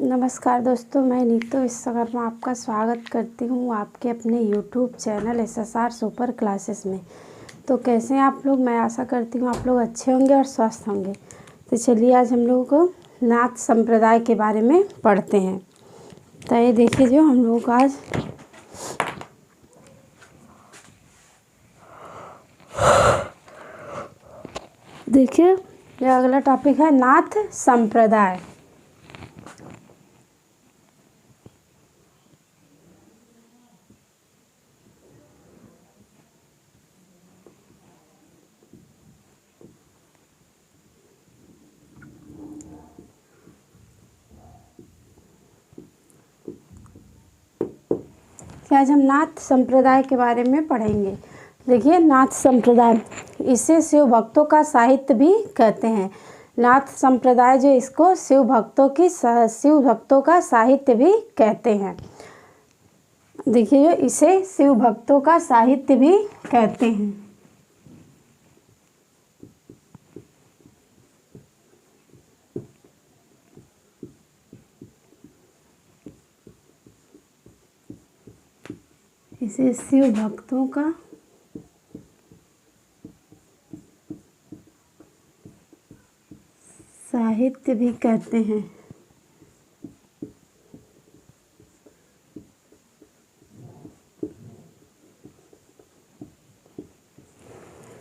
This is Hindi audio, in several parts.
नमस्कार दोस्तों, मैं नीतू विश्वकर्मा आपका स्वागत करती हूँ आपके अपने YouTube channel SSR super classes में। तो कैसे हैं आप लोग? मैं आशा करती हूँ आप लोग अच्छे होंगे और स्वस्थ होंगे। तो चलिए आज हम लोगों को नाथ संप्रदाय के बारे में पढ़ते हैं। तो ये देखिए जो हम लोग आज देखिए यह अगला टॉपिक है नाथ संप्रदाय। आज हम नाथ संप्रदाय के बारे में पढ़ेंगे। देखिए नाथ संप्रदाय, इसे शिव भक्तों का साहित्य भी कहते हैं। नाथ संप्रदाय जो इसको शिव भक्तों का साहित्य भी कहते हैं। देखिए इसे शिव भक्तों का साहित्य भी कहते हैं। इसे शिव भक्तों का साहित्य भी कहते हैं।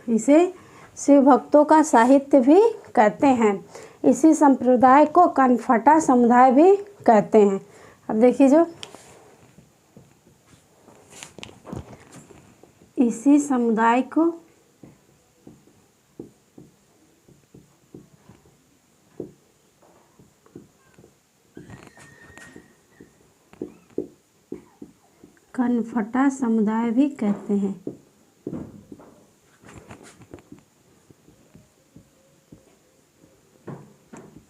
इसे शिव भक्तों का साहित्य भी कहते हैं। इसी संप्रदाय को कनफटा समुदाय भी कहते हैं। अब देखिए जो इसी समुदाय को कनफटा समुदाय भी कहते हैं।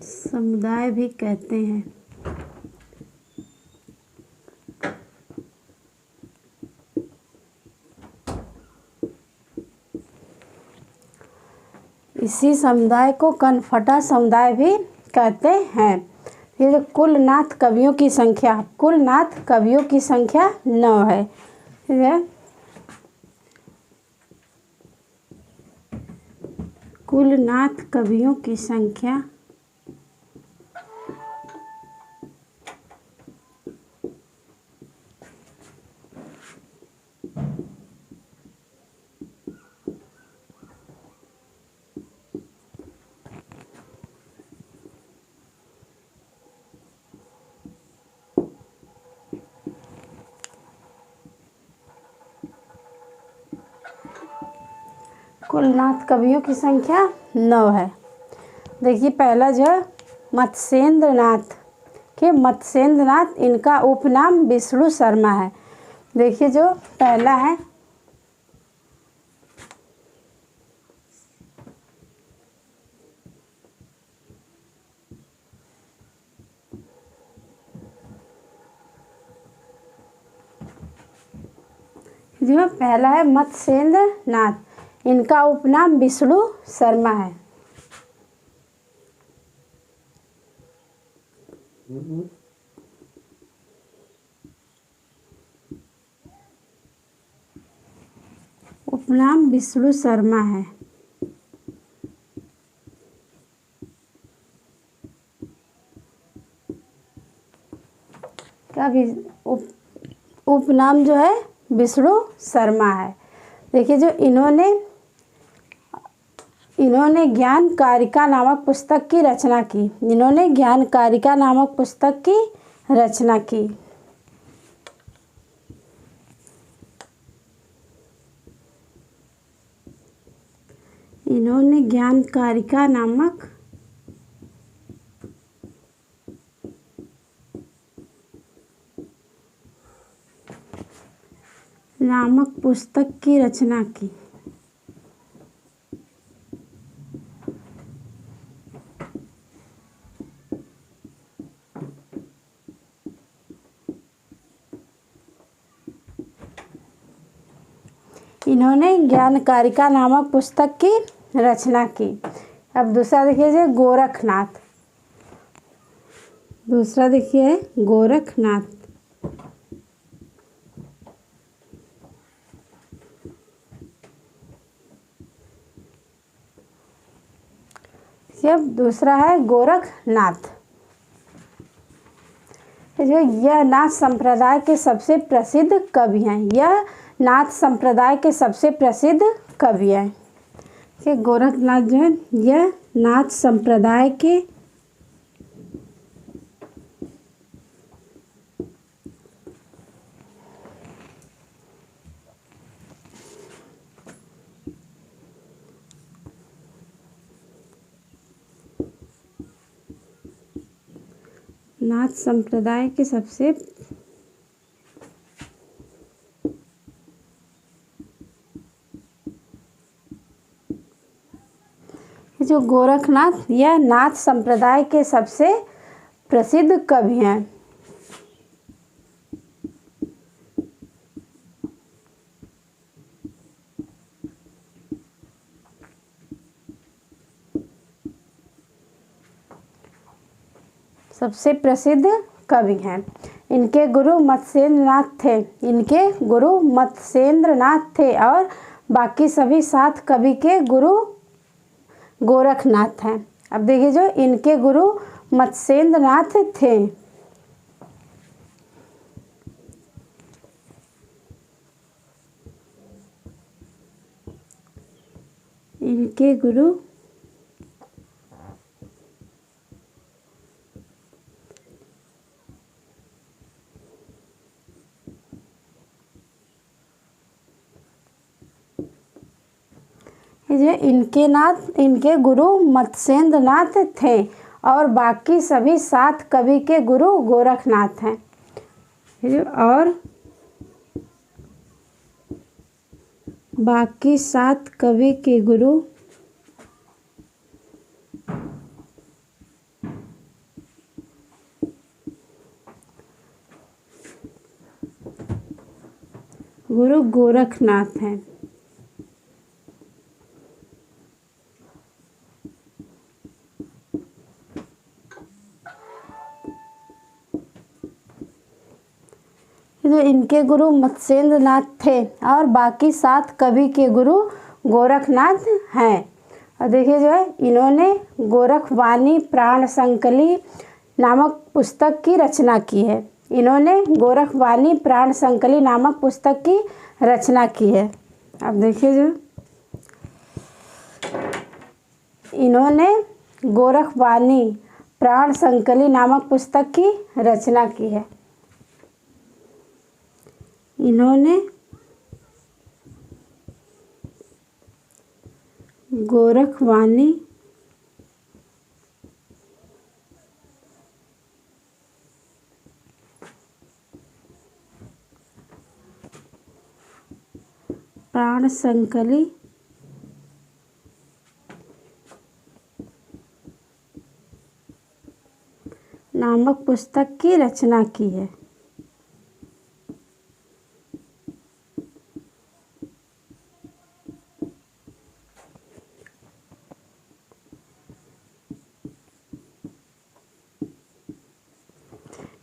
समुदाय भी कहते हैं। इसी समुदाय को कनफटा समुदाय भी कहते हैं। ये कुल नाथ कवियों की संख्या 9 है। ठीक है, कुल नाथ कवियों की संख्या 9 है। देखिए पहला जो है मत्स्येंद्र नाथ, इनका उपनाम विष्णु शर्मा है। देखिए जो पहला है मत्स्येंद्र नाथ, इनका उपनाम विष्णु शर्मा है। उपनाम विष्णु शर्मा है। क्या भी उपनाम जो है विष्णु शर्मा है। देखिए जो इन्होंने ज्ञान कारिका नामक पुस्तक की रचना की। नामक पुस्तक की रचना की। इन्होंने ज्ञान कारिका नामक पुस्तक की रचना की। अब दूसरा देखिए गोरखनाथ। दूसरा देखिए है गोरखनाथ। अब दूसरा है गोरखनाथ। जो यह नाथ संप्रदाय के सबसे प्रसिद्ध कवि हैं। यह नाथ संप्रदाय के सबसे प्रसिद्ध कवि हैं। ये गोरखनाथ जो है यह नाथ संप्रदाय के नाथ संप्रदाय के सबसे जो गोरखनाथ यह नाथ संप्रदाय के सबसे प्रसिद्ध कवि हैं। सबसे प्रसिद्ध कवि हैं। इनके गुरु मत्स्येंद्र नाथ थे। इनके गुरु मत्स्येंद्र नाथ थे और बाकी सभी 7 कवि के गुरु गोरखनाथ हैं। अब देखिए जो इनके गुरु मत्स्येंद्र नाथ थे। इनके गुरु इनके गुरु मत्स्येंद्र नाथ थे और बाकी सभी 7 कवि के गुरु गोरखनाथ हैं। और बाकी 7 कवि के गुरु गोरखनाथ हैं। जो इनके गुरु मत्स्येंद्र नाथ थे और बाकी 7 कवि के गुरु गोरखनाथ हैं। और देखिए जो है इन्होंने गोरखवाणी प्राण संकली नामक पुस्तक की रचना की है। इन्होंने गोरखवाणी प्राण संकली नामक पुस्तक की रचना की है। अब देखिए जो इन्होंने गोरखवाणी प्राण संकली नामक पुस्तक की रचना की है। इन्होंने गोरखवाणी प्राण संकली नामक पुस्तक की रचना की है।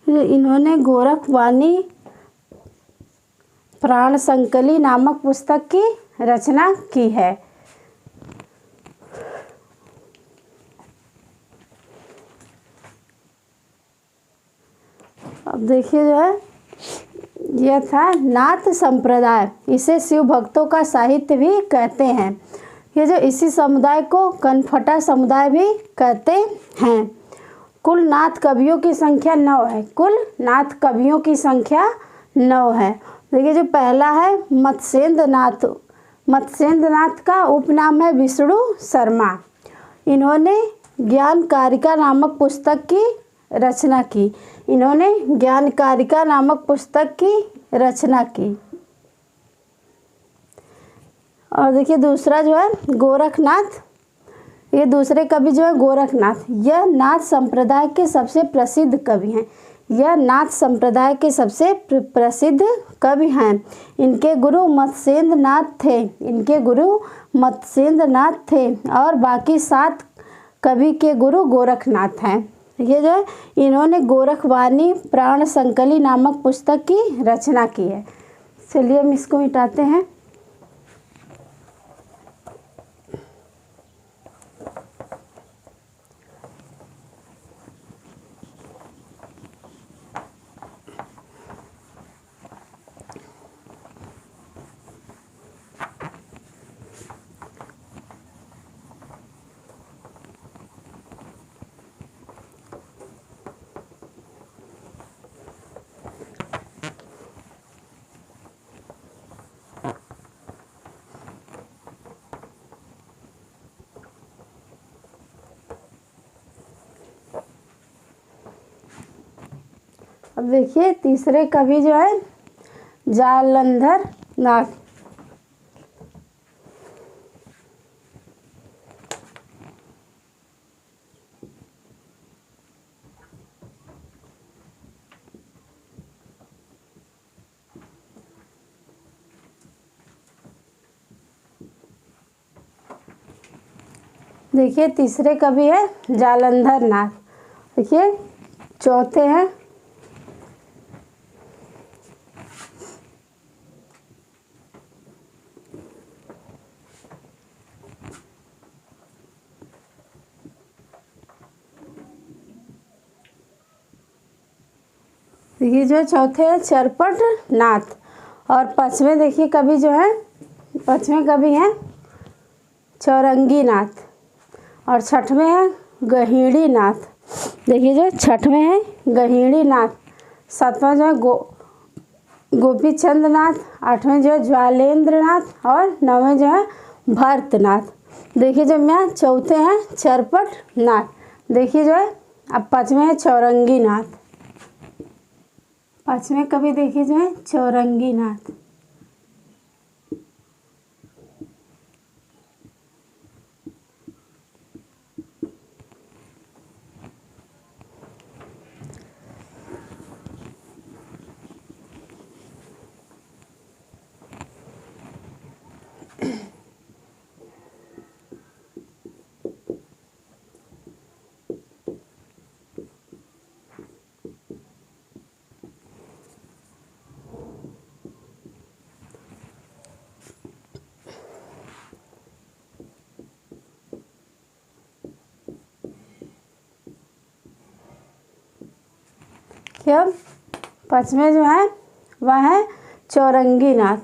इन्होंने गोरखवाणी प्राण संकली नामक पुस्तक की रचना की है। अब देखिए जो है यह था नाथ संप्रदाय। इसे शिव भक्तों का साहित्य भी कहते हैं। ये जो इसी समुदाय को कनफटा समुदाय भी कहते हैं। कुल नाथ कवियों की संख्या 9 है। कुल नाथ कवियों की संख्या 9 है। देखिए जो पहला है मत्स्येंद्र नाथ। मत्स्येंद्र नाथ का उपनाम है विष्णु शर्मा। इन्होंने ज्ञान कारिका नामक पुस्तक की रचना की। इन्होंने ज्ञान कारिका नामक पुस्तक की रचना की। और देखिए दूसरा जो है गोरखनाथ। ये दूसरे कवि जो है गोरखनाथ। यह नाथ संप्रदाय के सबसे प्रसिद्ध कवि हैं। यह नाथ संप्रदाय के सबसे प्रसिद्ध कवि हैं। इनके गुरु मत्स्येंद्र नाथ थे। इनके गुरु मत्स्येंद्र नाथ थे और बाकी 7 कवि के गुरु गोरखनाथ हैं। ये जो है इन्होंने गोरखवाणी प्राण संकली नामक पुस्तक की रचना की है। चलिए हम इसको मिटाते हैं। अब देखिए तीसरे कवि जो है जालंधर नाथ। देखिए तीसरे कवि है जालंधर नाथ। देखिए चौथे हैं देखिए जो चौथे है चरपट नाथ। और पांचवें देखिए कवि जो है, पांचवें कवि हैं चौरंगी नाथ। और छठवें हैं गहीड़ी नाथ। देखिए जो छठवें हैं गहीड़ी नाथ। सातवां जो है गोपीचंद नाथ। आठवें जो है ज्वालेंद्र नाथ। और नौवें जो है भरतनाथ। देखिए जो मैं चौथे हैं चरपट नाथ। देखिए जो है अब पांचवें हैं चौरंगी नाथ। पांचवें कवि देखिए जो है चौरंगी नाथ। अब पांचवें जो है वह है चौरंगी नाथ।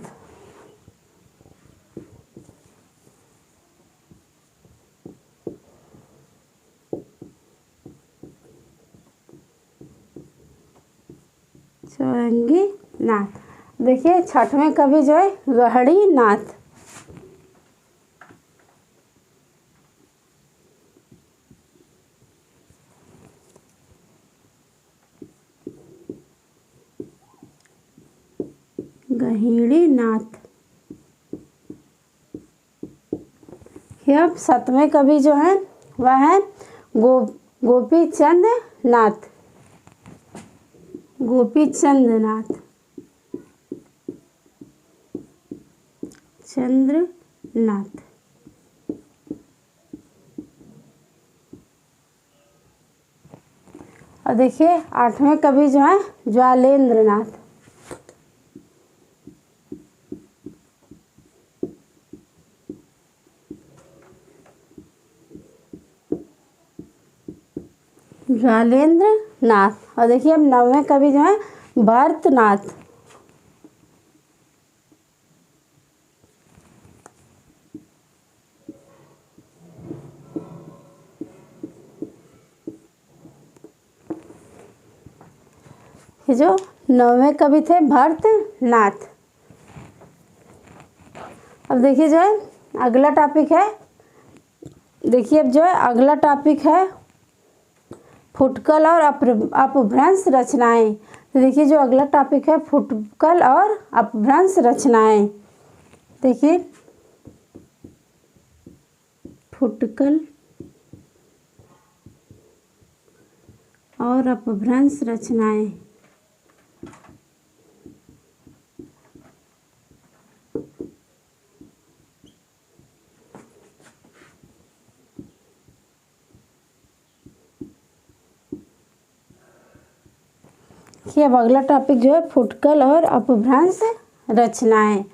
चौरंगी नाथ। देखिए छठवें कवि जो है गहड़ी नाथ। गहीड़ी नाथ। अब सातवें कवि जो है वह है गोपीचंद नाथ। गोपीचंद नाथ। चंद्र नाथ। और देखिए आठवें कवि जो है ज्वालेंद्र नाथ। ज्वालेंद्र नाथ। और देखिए अब नौवें कवि जो है भरतनाथ। ये जो नौवें कवि थे भरतनाथ। अब देखिए जो है अगला टॉपिक है, देखिए अब जो है अगला टॉपिक है फुटकल और अपभ्रंश रचनाएं। तो देखिए जो अगला टॉपिक है फुटकल और अपभ्रंश रचनाएं। देखिए फुटकल और अपभ्रंश रचनाएं। कि अब अगला टॉपिक जो है फुटकल और अपभ्रंश रचनाएं।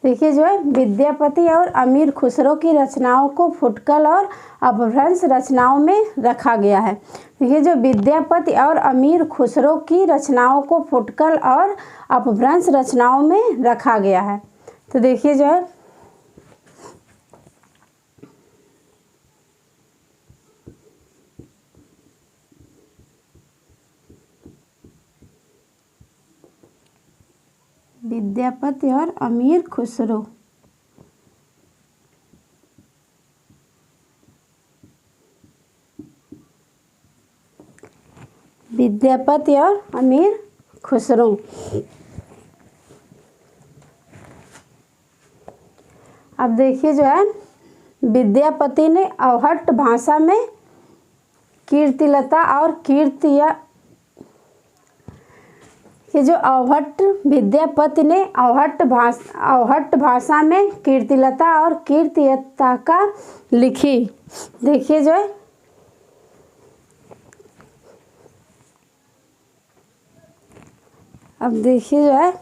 देखिए जो है विद्यापति और अमीर खुसरो की रचनाओं को फुटकल और अपभ्रंश रचनाओं में रखा गया है। देखिए जो विद्यापति और अमीर खुसरो की रचनाओं को फुटकल और अपभ्रंश रचनाओं में रखा गया है। तो देखिए जो है विद्यापति और अमीर खुसरो विद्यापति और अमीर खुसरो। अब देखिए जो है विद्यापति ने अवहट्ट भाषा में कीर्तिलता और विद्यापति ने अवहट्ट भाषा में कीर्तिलता और कीर्तियता का लिखी। देखिए जो है अब देखिए जो है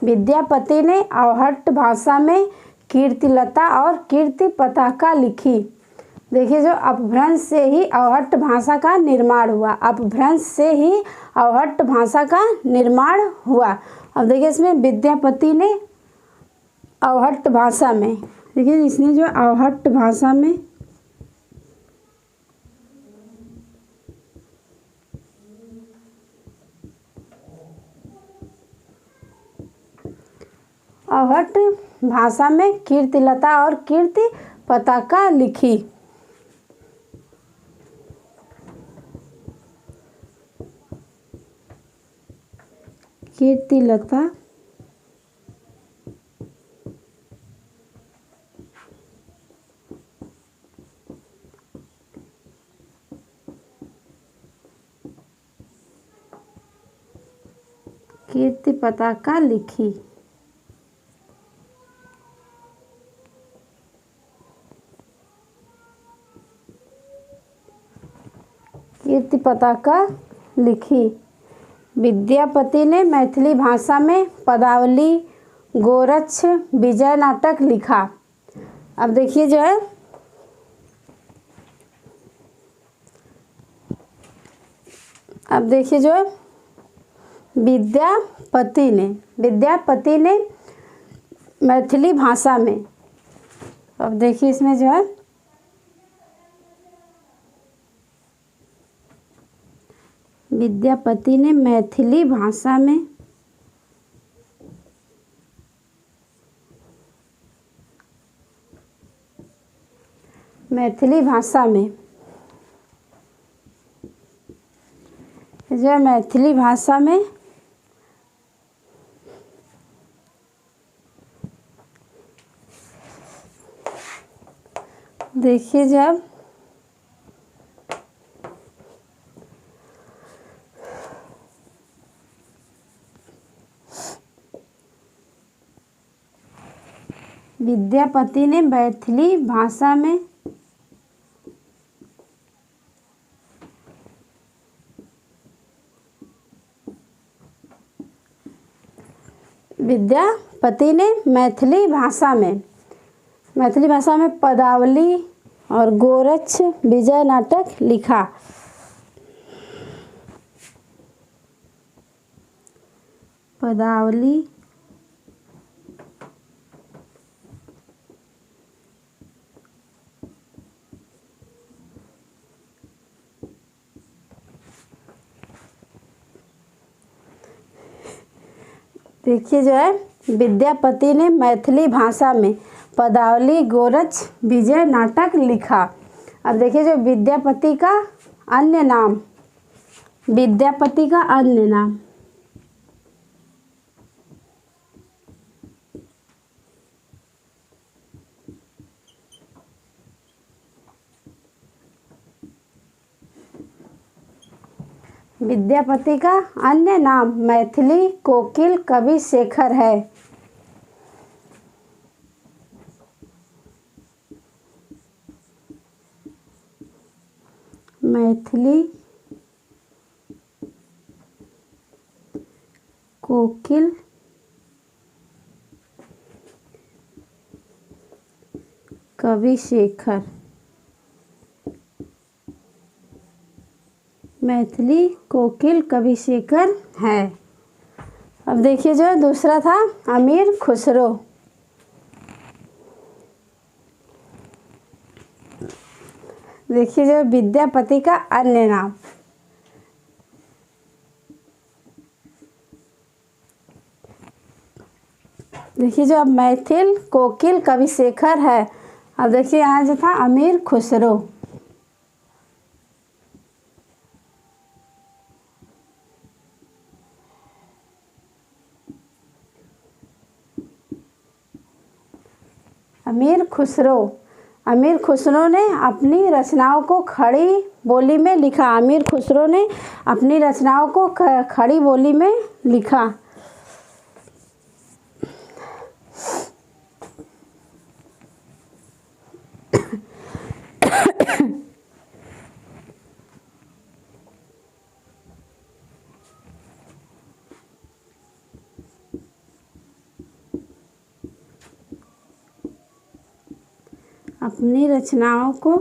विद्यापति ने अवहट्ट भाषा में कीर्तिलता और कीर्ति पताका लिखी। देखिए जो अपभ्रंश से ही अवहट्ट भाषा का निर्माण हुआ। अपभ्रंश से ही अवहट्ट भाषा का निर्माण हुआ। अब देखिए इसमें विद्यापति ने अवहट्ट भाषा में, देखिए इसने जो अवहट्ट भाषा में अवहट्ट भाषा में कीर्तिलता और कीर्ति पताका लिखी। कीर्तिलता कीर्ति पताका लिखी। कीर्ति पताका लिखी। विद्यापति ने मैथिली भाषा में पदावली, गोरक्ष, विजय नाटक लिखा। अब देखिए जो है विद्यापति ने मैथिली भाषा में, अब देखिए इसमें जो है विद्यापति ने मैथिली भाषा में देखिए जब विद्यापति ने मैथिली भाषा में मैथिली भाषा में पदावली और गोरक्ष, विजय नाटक लिखा। पदावली देखिए जो है विद्यापति ने मैथिली भाषा में पदावली, गोरक्ष, विजय नाटक लिखा। अब देखिए जो विद्यापति का अन्य नाम मैथिली कोकिल कवि शेखर है। मैथिली कोकिल कवि शेखर मैथिली कोकिल कवि शेखर है। अब देखिए जो दूसरा था अमीर खुसरो। देखिए जो विद्यापति का अन्य नाम। देखिए जो अब मैथिल कोकिल कवि शेखर है। अब देखिए यहाँ जो था अमीर खुसरो। अमीर खुसरो ने अपनी रचनाओं को खड़ी बोली में लिखा। अमीर खुसरो ने अपनी रचनाओं को खड़ी बोली में लिखा। अपनी रचनाओं को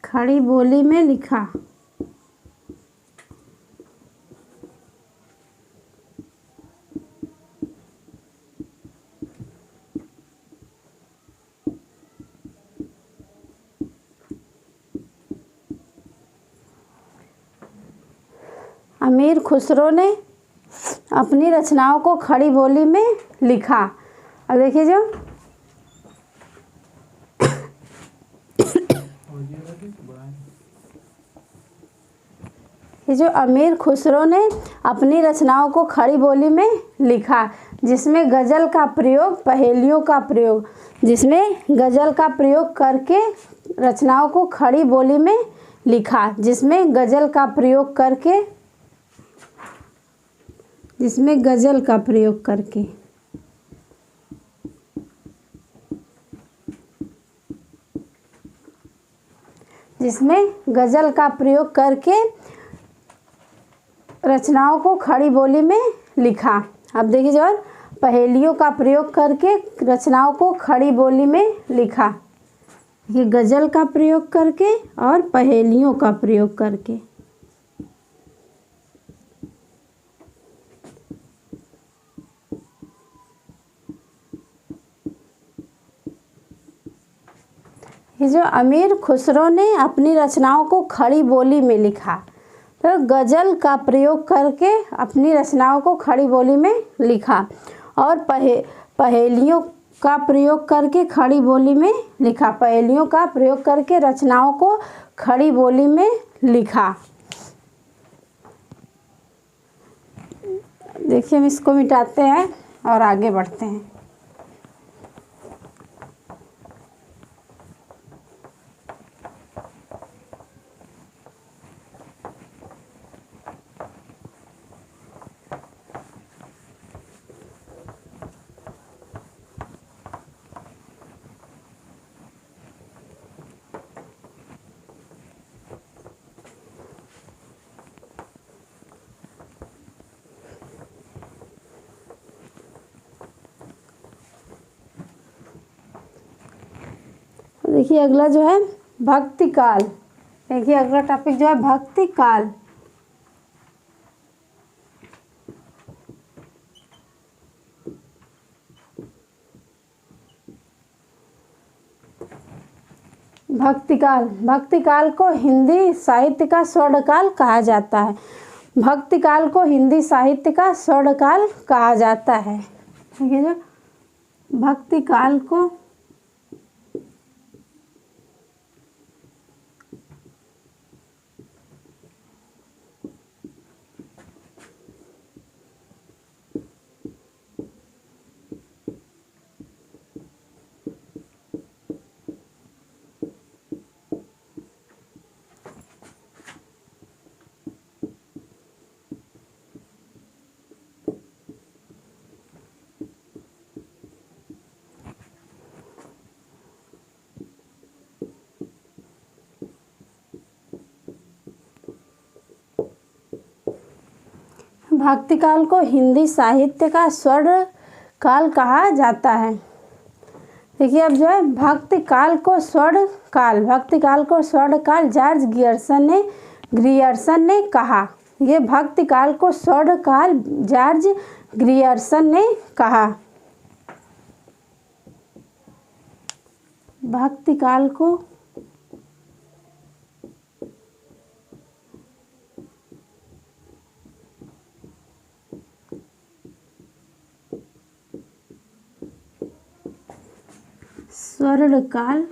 खड़ी बोली में लिखा। अमीर खुसरो ने अपनी रचनाओं को खड़ी बोली में लिखा। अब देखिए जो ये जो अमीर खुसरो ने अपनी रचनाओं को खड़ी बोली में लिखा, जिसमें गज़ल का प्रयोग, पहेलियों का प्रयोग, जिसमें गज़ल का प्रयोग करके रचनाओं को खड़ी बोली में लिखा, जिसमें गज़ल का प्रयोग करके जिसमें गज़ल का प्रयोग करके जिसमें गज़ल का प्रयोग करके रचनाओं को खड़ी बोली में लिखा। अब देखिए जो पहेलियों का प्रयोग करके रचनाओं को खड़ी बोली में लिखा। ये गज़ल का प्रयोग करके और पहेलियों का प्रयोग करके। ये जो अमीर खुसरो ने अपनी रचनाओं को खड़ी बोली में लिखा, तो गज़ल का प्रयोग करके अपनी रचनाओं को खड़ी बोली में लिखा और पहेलियों का प्रयोग करके खड़ी बोली में लिखा। पहेलियों का प्रयोग करके रचनाओं को खड़ी बोली में लिखा। देखिए हम इसको मिटाते हैं और आगे बढ़ते हैं। देखिए अगला जो है भक्ति काल। देखिए अगला टॉपिक जो है भक्ति काल। भक्ति काल को हिंदी साहित्य का स्वर्णकाल कहा जाता है। भक्ति काल को हिंदी साहित्य का स्वर्णकाल कहा जाता है। देखिए जो भक्ति काल को भक्ति काल को हिंदी साहित्य का स्वर्ण काल कहा जाता है। देखिए अब जो है भक्ति काल को स्वर्ण काल जॉर्ज ग्रियर्सन ने कहा। ये भक्ति काल को स्वर्ण काल जॉर्ज ग्रियर्सन ने कहा। भक्ति काल को स्वर्ण काल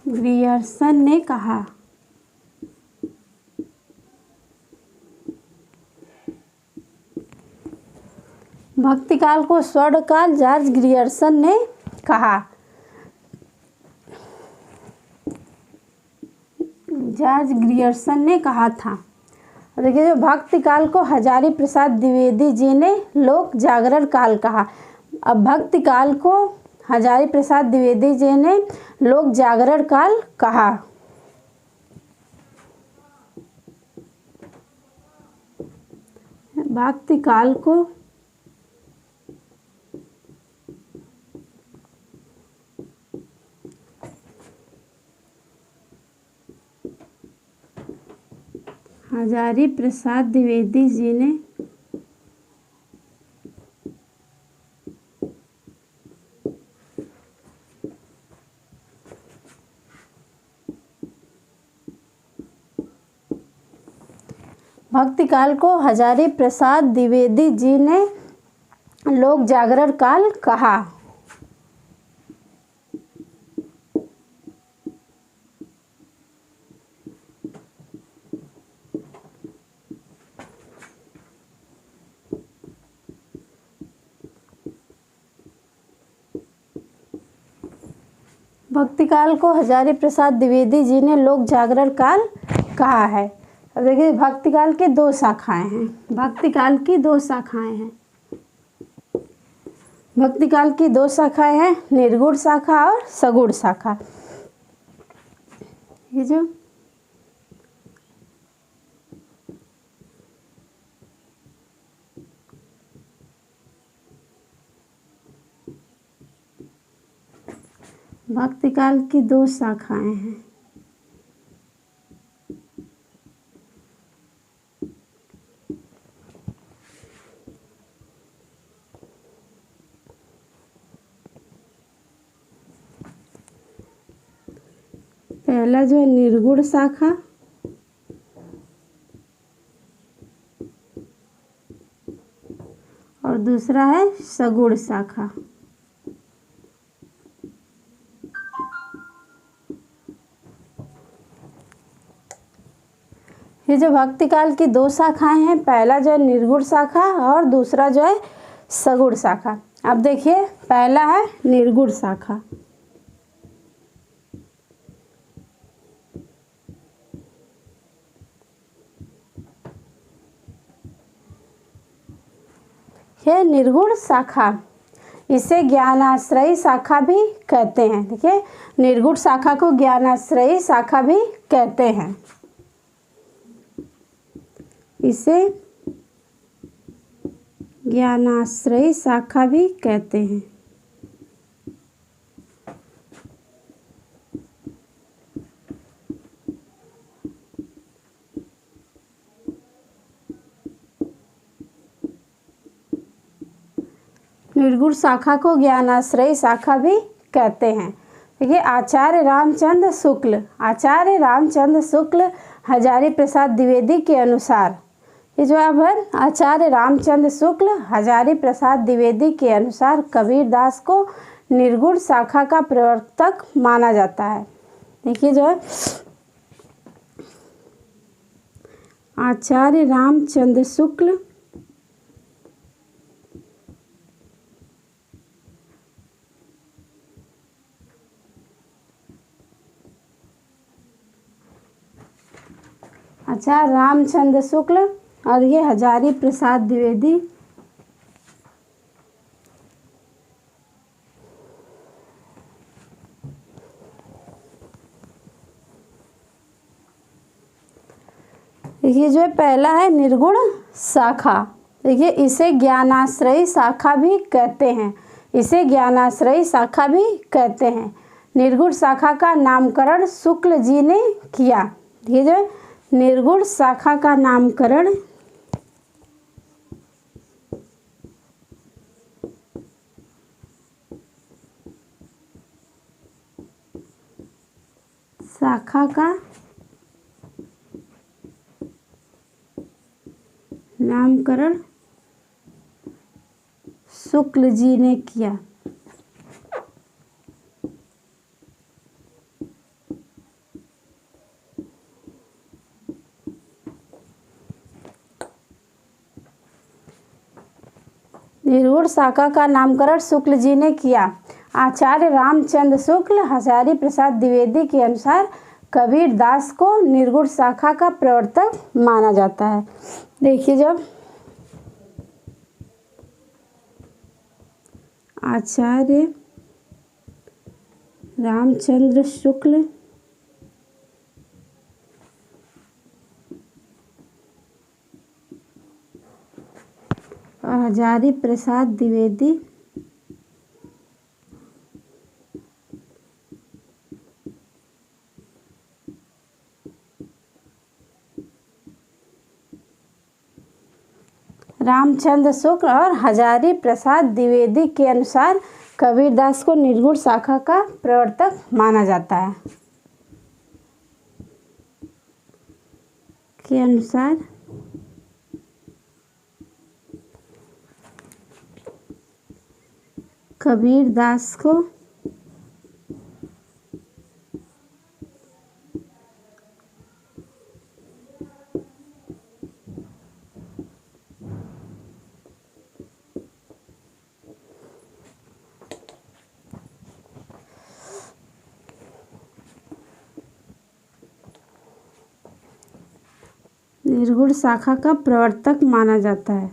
ग्रियर्सन ने कहा। भक्ति काल को स्वर्ण काल जॉर्ज ग्रियर्सन ने कहा। जॉर्ज ग्रियर्सन ने कहा था। देखिए जो भक्ति काल को हजारी प्रसाद द्विवेदी जी ने लोक जागरण काल कहा। अब भक्ति काल को हजारी प्रसाद द्विवेदी जी ने लोक जागरण काल कहा। भक्ति काल को हजारी प्रसाद द्विवेदी जी ने भक्ति काल को हजारी प्रसाद द्विवेदी जी ने लोक जागरण काल कहा। भक्ति काल को हजारी प्रसाद द्विवेदी जी ने लोक जागरण काल कहा है। अब देखिए भक्ति काल की दो शाखाएं हैं। भक्ति काल की दो शाखाएं हैं। भक्ति काल की दो शाखाएं हैं, निर्गुण शाखा और सगुण शाखा। ये जो भक्ति काल की दो शाखाएं हैं। पहला जो है निर्गुण शाखा और दूसरा है सगुण शाखा। ये जो भक्ति काल की दो शाखाएं हैं, पहला जो है निर्गुण शाखा और दूसरा जो है सगुण शाखा। अब देखिए पहला है निर्गुण शाखा। यह निर्गुण शाखा, इसे ज्ञानाश्रयी शाखा भी कहते हैं। देखिए निर्गुण शाखा को ज्ञानाश्रयी शाखा भी कहते हैं। इसे ज्ञानाश्रयी शाखा भी कहते हैं। निर्गुण शाखा को ज्ञानाश्रयी शाखा भी कहते हैं। देखिए आचार्य रामचंद्र शुक्ल हजारी प्रसाद द्विवेदी के अनुसार, ये जो अब है आचार्य रामचंद्र शुक्ल हजारी प्रसाद द्विवेदी के अनुसार कबीरदास को निर्गुण शाखा का प्रवर्तक माना जाता है। देखिए जो है आचार्य रामचंद्र शुक्ल आचार्य रामचंद्र शुक्ल और ये हजारी प्रसाद द्विवेदी। देखिए जो पहला है निर्गुण शाखा। देखिए इसे ज्ञानाश्रयी शाखा भी कहते हैं, इसे ज्ञानाश्रयी शाखा भी कहते हैं। निर्गुण शाखा का नामकरण शुक्ल जी ने किया। ये जो निर्गुण शाखा का नामकरण शाखा का नामकरण शुक्ल जी ने किया। निर्गुण शाखा का नामकरण शुक्ल जी ने किया। आचार्य रामचंद्र शुक्ल हजारी प्रसाद द्विवेदी के अनुसार कबीर दास को निर्गुण शाखा का प्रवर्तक माना जाता है। देखिए जब आचार्य रामचंद्र शुक्ल और हजारी प्रसाद द्विवेदी रामचंद्र शुक्ल और हजारी प्रसाद द्विवेदी के अनुसार कबीरदास को निर्गुण शाखा का प्रवर्तक माना जाता है। के अनुसार कबीरदास को निर्गुण शाखा का प्रवर्तक माना जाता है।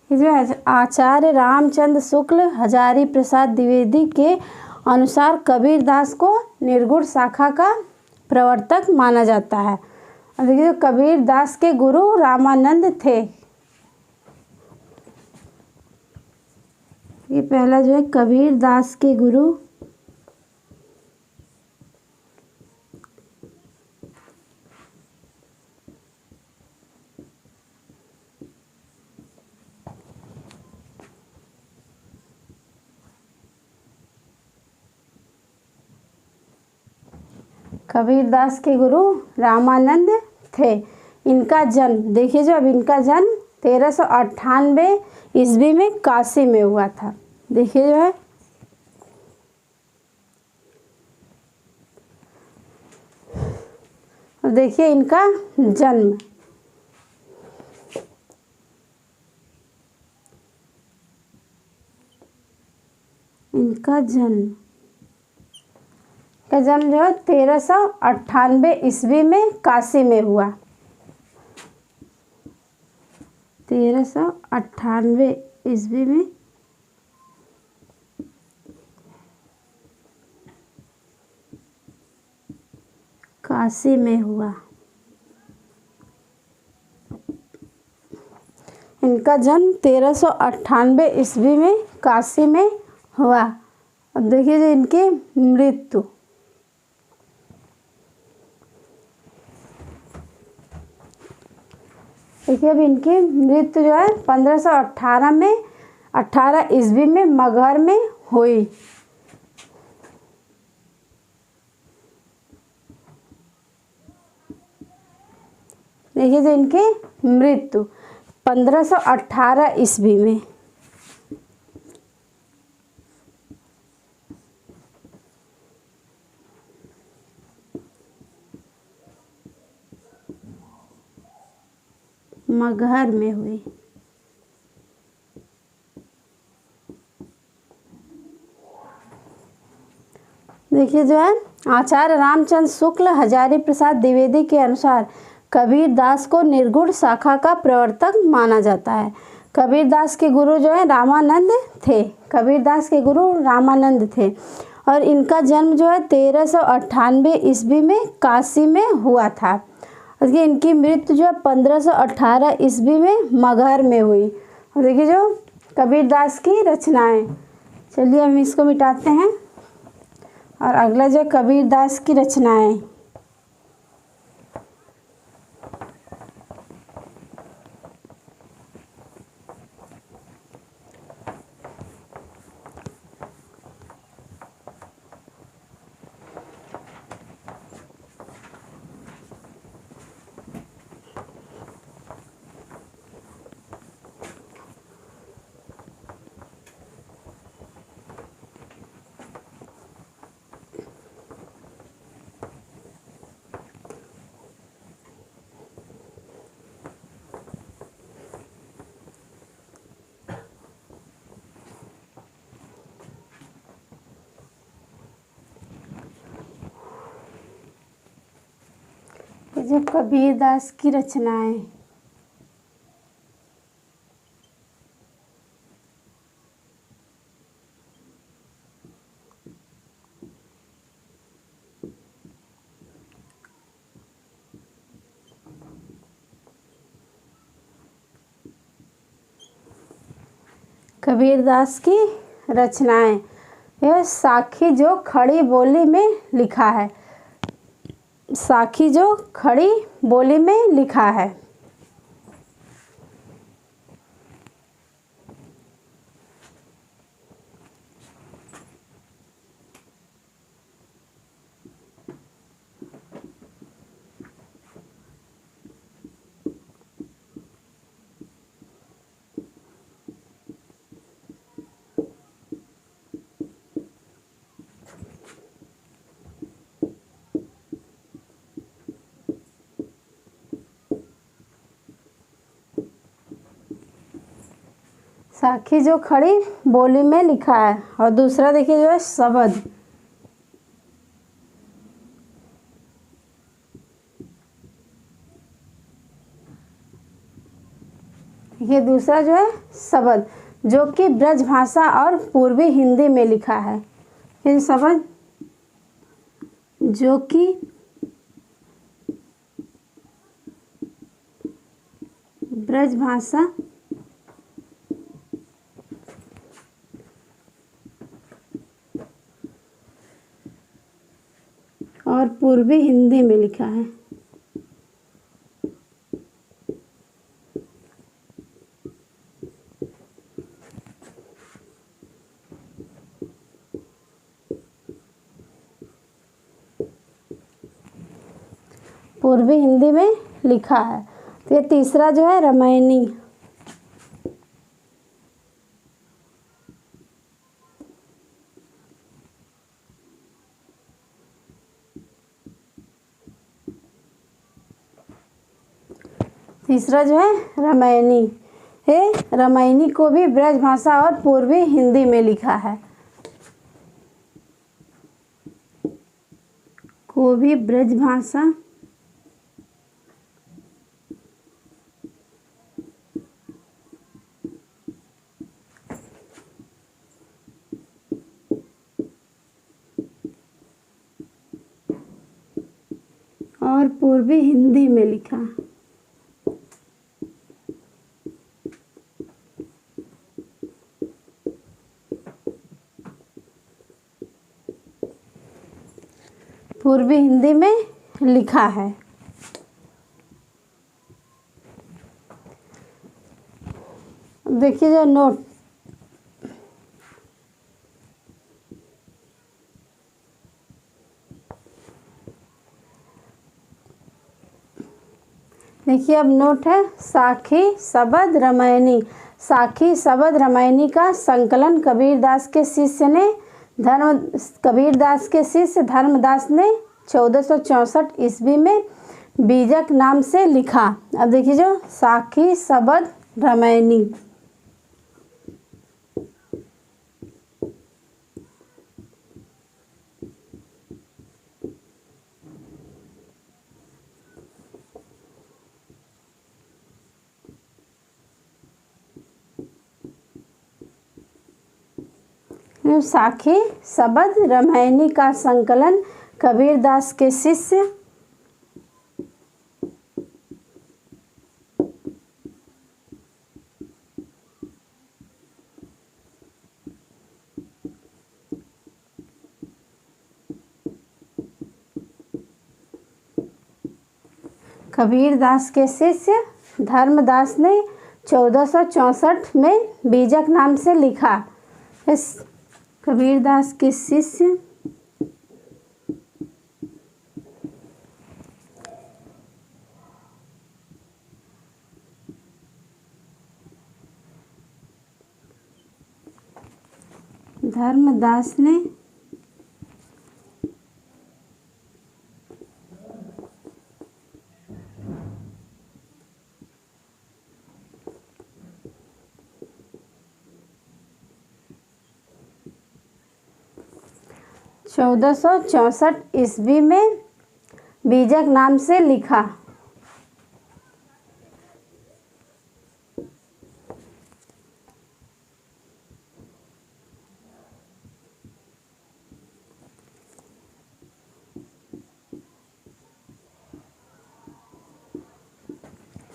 जो आचार्य रामचंद्र शुक्ल हजारी प्रसाद द्विवेदी के अनुसार कबीरदास को निर्गुण शाखा का प्रवर्तक माना जाता है। देखिए कबीरदास के गुरु रामानंद थे। ये पहला जो है कबीरदास के गुरु कबीरदास के गुरु रामानंद थे। इनका जन्म देखिए जो अब इनका जन्म 1398 ईस्वी में काशी में हुआ था। देखिए जो है और देखिए इनका जन्म का जन्म जो है 1398 ईस्वी में काशी में हुआ। 1398 ईस्वी में काशी में हुआ। इनका जन्म 1398 ईस्वी में काशी में हुआ। अब देखिए जो इनकी मृत्यु देखिए अब इनकी मृत्यु जो है 1518 में 18 ईस्वी में मगहर में हुई। देखिए जो इनकी मृत्यु 1518 ईस्वी में। मगहर में हुई। देखिए जो है, आचार्य रामचंद्र शुक्ल हजारी प्रसाद द्विवेदी के अनुसार कबीरदास को निर्गुण शाखा का प्रवर्तक माना जाता है। कबीरदास के गुरु जो है रामानंद थे। कबीरदास के गुरु रामानंद थे और इनका जन्म जो है 1398 ईस्वी में काशी में हुआ था। और इनकी मृत्यु जो है 1518 ईस्वी में मगहर में हुई। और देखिए जो कबीरदास की रचनाएं, चलिए हम इसको मिटाते हैं और अगला जो कबीरदास की रचनाएं। जो कबीरदास की रचनाएं, कबीरदास की रचनाएं, यह साखी जो खड़ी बोली में लिखा है। साखी जो खड़ी बोली में लिखा है। साखी जो खड़ी बोली में लिखा है। और दूसरा देखिए जो है शब्द, ये दूसरा जो है शब्द जो कि ब्रज भाषा और पूर्वी हिंदी में लिखा है। फिर शब्द जो कि ब्रज भाषा और पूर्वी हिंदी में लिखा है। पूर्वी हिंदी में लिखा है। तो ये तीसरा जो है रामायणी, तीसरा जो है रामायणी है। रामायणी को भी ब्रज भाषा और पूर्वी हिंदी में लिखा है। को भी ब्रज भाषा और पूर्वी हिंदी में लिखा। पूर्वी हिंदी में लिखा है। देखिए जो नोट, देखिए अब नोट है साखी शब्द रामायणी। साखी शब्द रामायणी का संकलन कबीरदास के शिष्य धर्मदास ने 1464 ईस्वी में बीजक नाम से लिखा। अब देखिए जो साखी सबद रामायणी, साखी सबद रामायणी का संकलन कबीरदास के शिष्य कबीरदास के शिष्य धर्मदास ने 1464 में बीजक नाम से लिखा। इस कबीरदास के शिष्य धर्मदास ने 1464 ईस्वी में बीजक नाम से लिखा।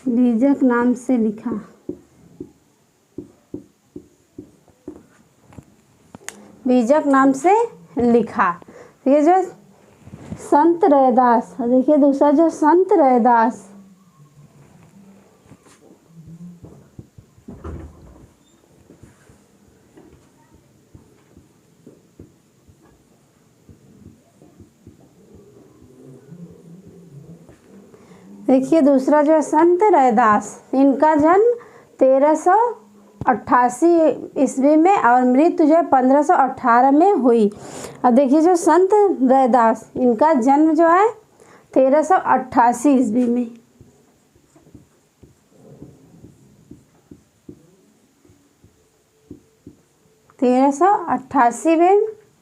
बीजक नाम से लिखा। बीजक नाम से लिखा। ये जो संत रैदास, देखिए दूसरा जो संत रैदास, देखिए दूसरा जो है संत रैदास, इनका जन्म 1388 ईस्वी में और मृत्यु जो है 1518 में हुई। अब देखिए जो संत रैदास, इनका जन्म जो है 1388 ईस्वी में,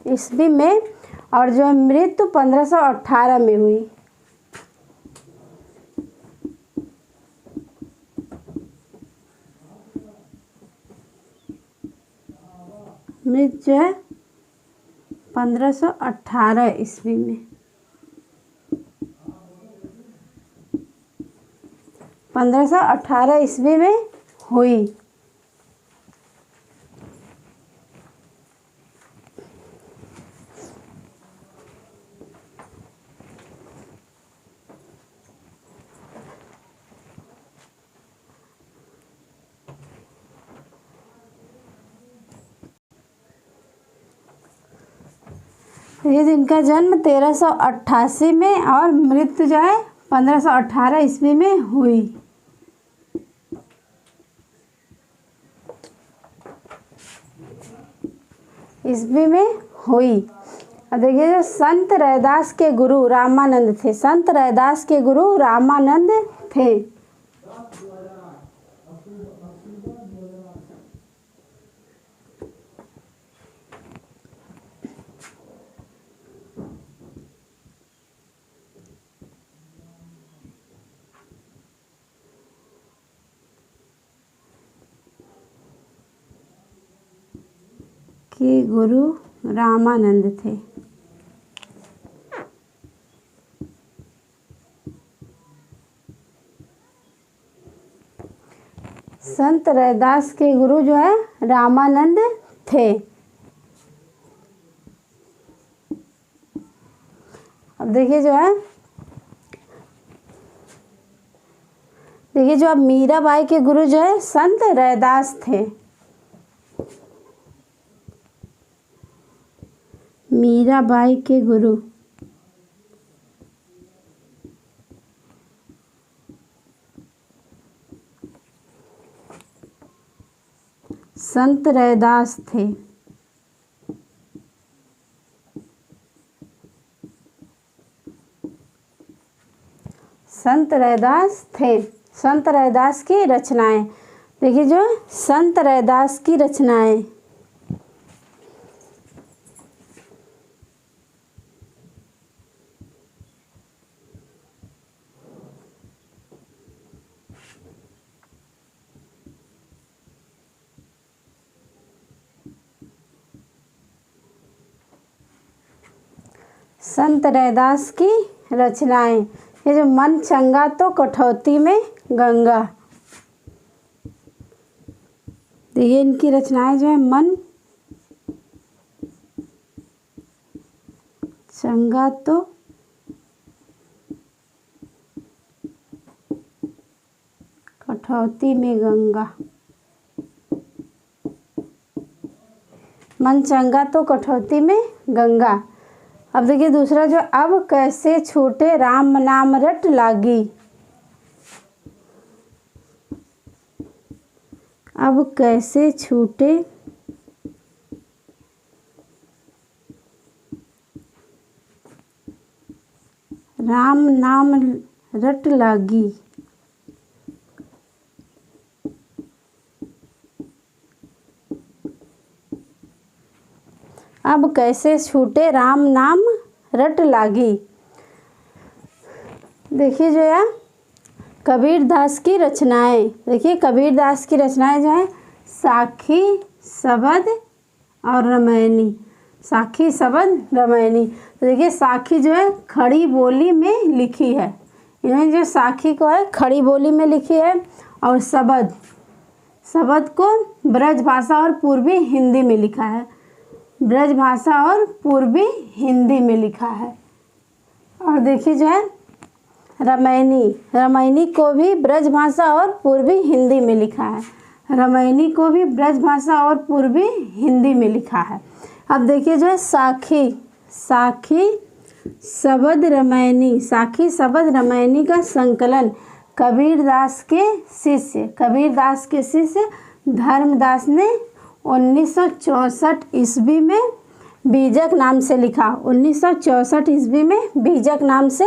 ईस्वी में और जो है मृत्यु 1518 में हुई। मृत्यु जो है 1518 ईस्वी में, 1518 ईस्वी में हुई। ये जिनका जन्म 1388 में और मृत्यु जो है 1518 ईस्वी में हुई। ईस्वी में हुई। अब देखिए जो संत रैदास के गुरु रामानंद थे। संत रैदास के गुरु रामानंद थे। के गुरु रामानंद थे। संत रैदास के गुरु जो है रामानंद थे। अब देखिए जो है, देखिए जो अब मीराबाई के गुरु जो है संत रैदास थे। मीराबाई के गुरु संत रैदास थे। संत रैदास थे। संत रैदास की रचनाएं, देखिए जो संत रैदास की रचनाएं, संत रैदास की रचनाएं, ये जो मन चंगा तो कठौती में गंगा, देखिए इनकी रचनाएं जो है, मन चंगा तो कठौती में गंगा, मन चंगा तो कठौती में गंगा। अब देखिए दूसरा जो, अब कैसे छूटे राम नाम रट लागी, अब कैसे छूटे राम नाम रट लागी, अब कैसे छूटे राम नाम रट लागी। देखिए जो है कबीर दास की रचनाएं, देखिए कबीर दास की रचनाएं जो है, साखी, सबद और रामायणी, साखी, सबद, रामायणी। तो देखिए साखी जो है खड़ी बोली में लिखी है, इन्होंने जो साखी को है खड़ी बोली में लिखी है, और सबद, सबद को ब्रज भाषा और पूर्वी हिंदी में लिखा है, ब्रज भाषा और पूर्वी हिंदी में लिखा है। और देखिए जो है रामायणी, रामायणी को भी ब्रज भाषा और पूर्वी हिंदी में लिखा है, रामायणी को भी ब्रज भाषा और पूर्वी हिंदी में लिखा है। अब देखिए जो है साखी, साखी सबद रामायणी, साखी सबद रामायणी का संकलन कबीरदास के शिष्य, कबीरदास के शिष्य धर्मदास ने 1964 ईस्वी में बीजक नाम से लिखा, 1964 ईस्वी में बीजक नाम से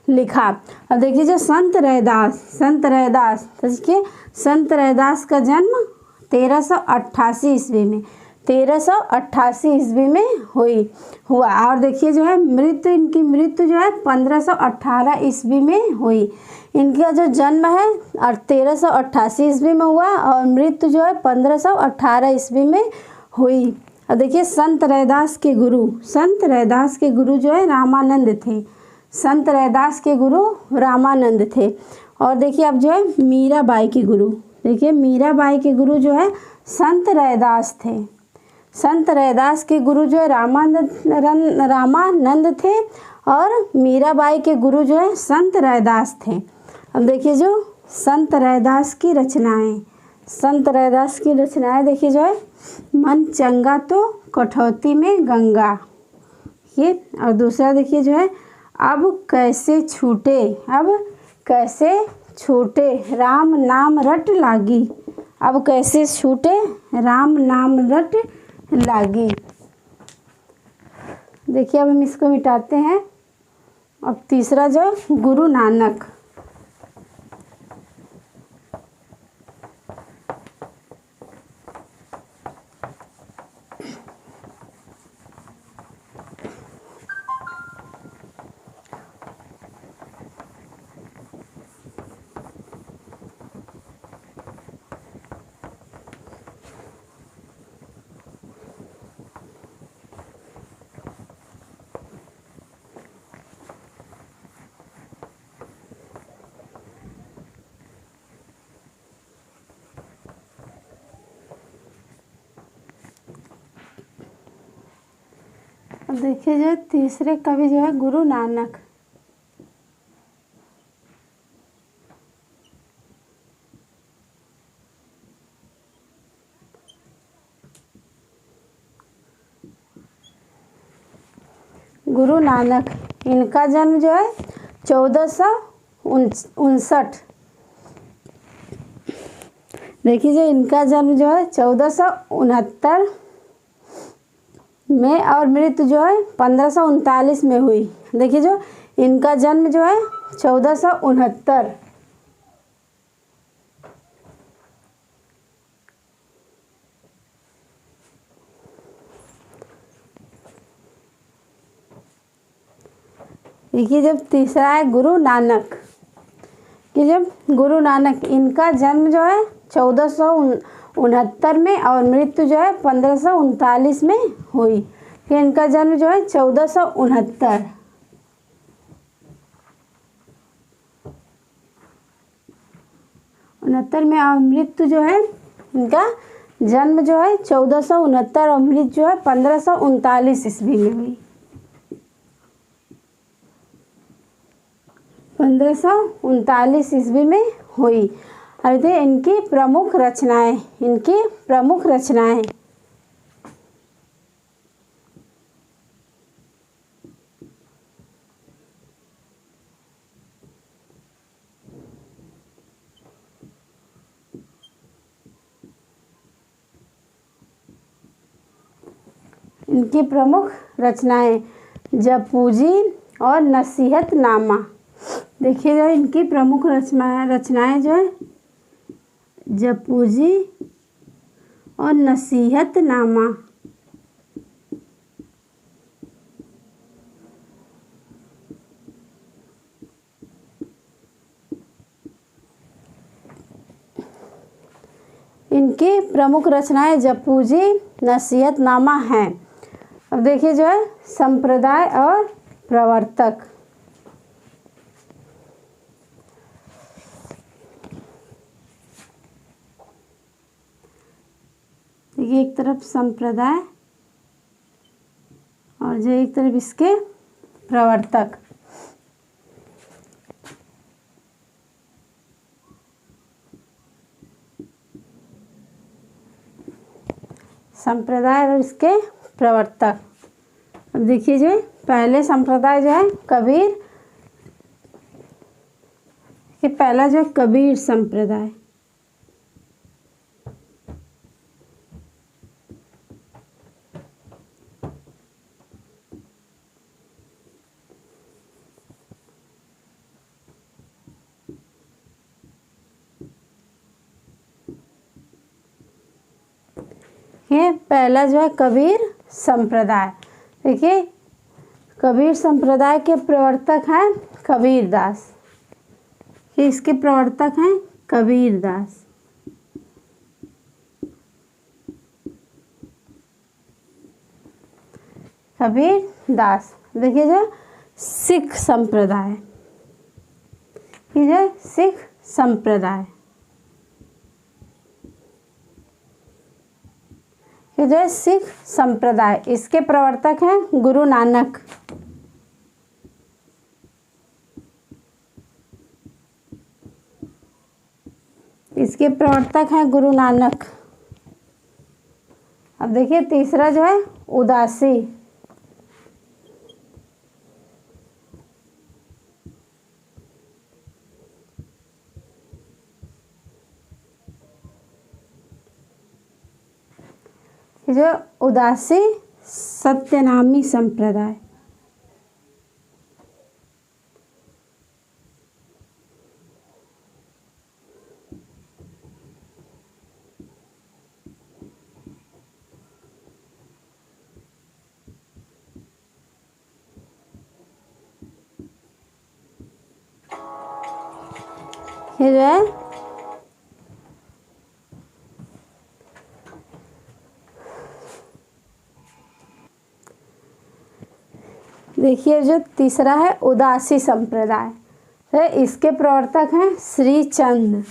लिखा। अब देखिए जो संत रैदास, संत रैदास, तो देखिए संत रैदास का जन्म 1388 ईस्वी में, 1388 ईस्वी में हुआ। और देखिए जो है मृत्यु, इनकी मृत्यु जो है 1518 ईस्वी में हुई। इनका जो जन्म है 1388 ईस्वी में हुआ और मृत्यु जो है 1518 ईस्वी में हुई। अब देखिए संत रैदास के गुरु, संत रैदास के गुरु जो है रामानंद थे, संत रैदास के गुरु रामानंद थे। और देखिए अब जो है मीराबाई के गुरु, देखिए मीराबाई के गुरु जो है संत रैदास थे, संत रैदास के गुरु जो है रामानंद थे और मीराबाई के गुरु जो है संत रैदास थे। अब देखिए जो संत रैदास की रचनाएं, संत रैदास की रचनाएं देखिए जो है, मन चंगा तो कठौती में गंगा, ये। और दूसरा देखिए जो है, अब कैसे छूटे, अब कैसे छूटे राम नाम रट लागी, अब कैसे छूटे राम नाम रट लागी। देखिए अब हम इसको मिटाते हैं। अब तीसरा जो गुरु नानक, देखिए जो तीसरे कवि जो है गुरु नानक, गुरु नानक, इनका जन्म जो है 1459, देखिए जो इनका जन्म जो है 1469 में और मृत्यु जो है 1539 में हुई। देखिए जो इनका जन्म जो है 1469। देखिए जब तीसरा है गुरु नानक, कि जब गुरु नानक इनका जन्म जो है 1469 में और मृत्यु जो है 1539 में हुई। कि इनका जन्म जो है 1469 में और मृत्यु जो है इनका जन्म जो है 1469 और मृत्यु जो है 1539 ईस्वी में हुई। 1539 ईस्वी में हुई। अब देखिए इनकी प्रमुख रचनाएं, जपूजी और नसीहतनामा। देखिए जो इनकी प्रमुख रचनाएं जो है जपूजी और नसीहतनामा। इनकी प्रमुख रचनाएं जपूजी नसीहतनामा हैं। अब देखिए जो है संप्रदाय और प्रवर्तक। देखिए एक तरफ संप्रदाय और जो एक तरफ इसके प्रवर्तक। संप्रदाय और इसके प्रवर्तक। अब देखिए जो पहले संप्रदाय जो है कबीर, कि पहला जो कबीर संप्रदाय। ये पहला जो है कबीर संप्रदाय। देखिए कबीर संप्रदाय के प्रवर्तक हैं कबीरदास। इसके प्रवर्तक हैं कबीरदास। कबीरदास। देखिए जो सिख संप्रदाय, ये जो सिख संप्रदाय, ये जो सिख संप्रदाय, इसके प्रवर्तक हैं गुरु नानक। इसके प्रवर्तक हैं गुरु नानक। अब देखिए तीसरा जो है उदासी। जो उदासी सत्यनामी संप्रदाय। ये जो है देखिए जो तीसरा है उदासी संप्रदाय, तो इसके प्रवर्तक हैं श्री चंद्र।